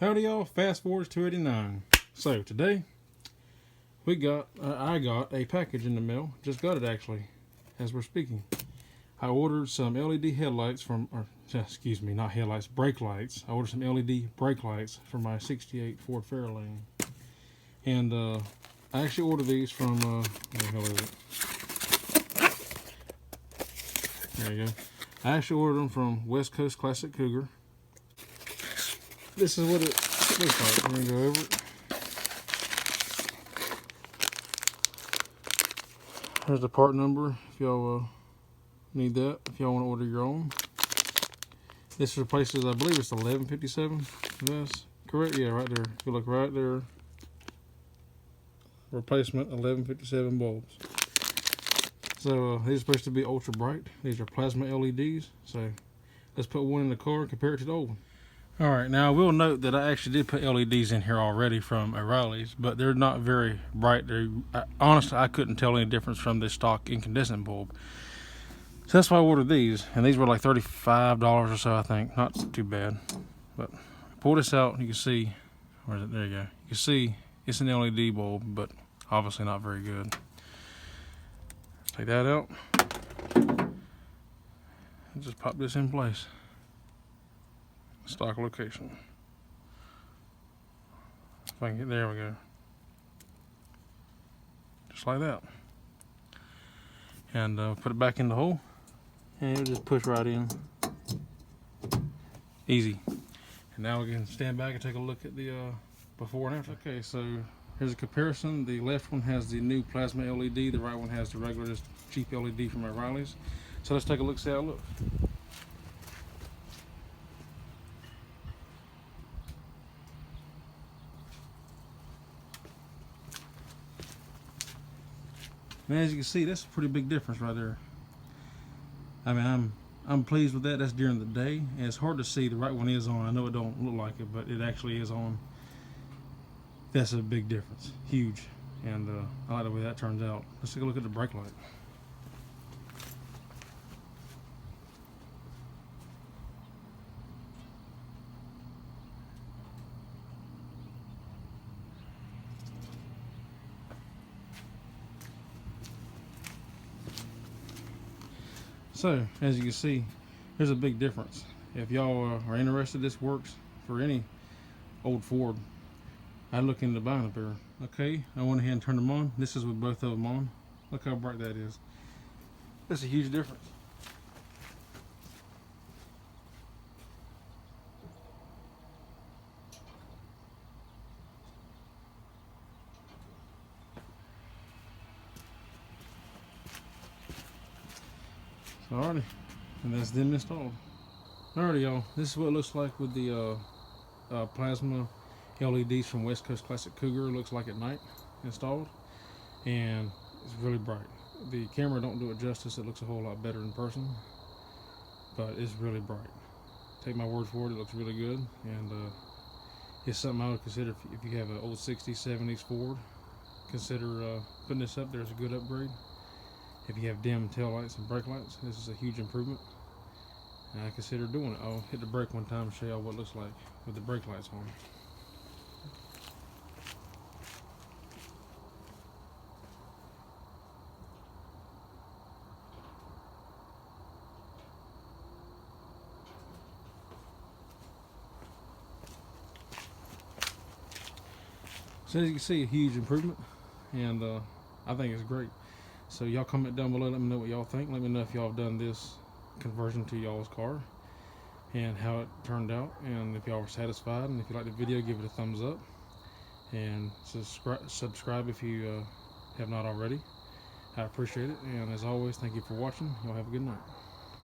Howdy y'all, Fast Forward 289. So today I got a package in the mail. Just got it actually, as we're speaking. I ordered some LED headlights from, excuse me, not headlights, brake lights. I ordered some LED brake lights for my 68 Ford Fairlane. And I actually ordered these from, where the hell is it? There you go. I actually ordered them from West Coast Classic Cougar. This is what it looks like. I'm going to go over it. Here's the part number if y'all need that, if y'all want to order your own. This replaces, I believe it's 1157. That's correct? Yeah, right there. If you look right there. Replacement 1157 bulbs. So these are supposed to be ultra bright. These are plasma LEDs. So let's put one in the car and compare it to the old one. Alright, now I will note that I actually did put LEDs in here already from O'Reilly's, but they're not very bright. Honestly, I couldn't tell any difference from the stock incandescent bulb. So that's why I ordered these, and these were like $35 or so, I think. Not too bad. But pull this out, you can see, where is it? There you go. You can see it's an LED bulb, but obviously not very good. Take that out. And just pop this in place. Stock location. If I can get, there we go. Just like that. And put it back in the hole. And it'll just push right in. Easy. And now we can stand back and take a look at the before and after. Okay, so here's a comparison. The left one has the new plasma LED. The right one has the regular, just cheap LED from O'Reilly's. So let's take a look, see how it looks. And as you can see, that's a pretty big difference right there. I mean, I'm pleased with that. That's during the day, and it's hard to see. The right one is on. I know it don't look like it, but it actually is on. That's a big difference, huge, and I like the way that turns out. Let's take a look at the brake light. So, as you can see, there's a big difference. If y'all are interested, this works for any old Ford. I'd look into buying a pair. Okay, I went ahead and turned them on. This is with both of them on. Look how bright that is. That's a huge difference. Alrighty, and that's them installed. Alrighty, y'all, this is what it looks like with the plasma LEDs from West Coast Classic Cougar. It looks like at night installed, and it's really bright. The camera don't do it justice. It looks a whole lot better in person, but it's really bright. Take my word for it, it looks really good, and it's something I would consider if you have an old 60s, 70s Ford. Consider putting this up there as a good upgrade. If you have dim tail lights and brake lights, this is a huge improvement, and I consider doing it. I'll hit the brake one time and show y'all what it looks like with the brake lights on. So as you can see, a huge improvement, and I think it's great. So y'all comment down below, let me know what y'all think. Let me know if y'all have done this conversion to y'all's car and how it turned out, and if y'all were satisfied. And if you like the video, give it a thumbs up, and subscribe if you have not already. I appreciate it, and as always, thank you for watching. Y'all have a good night.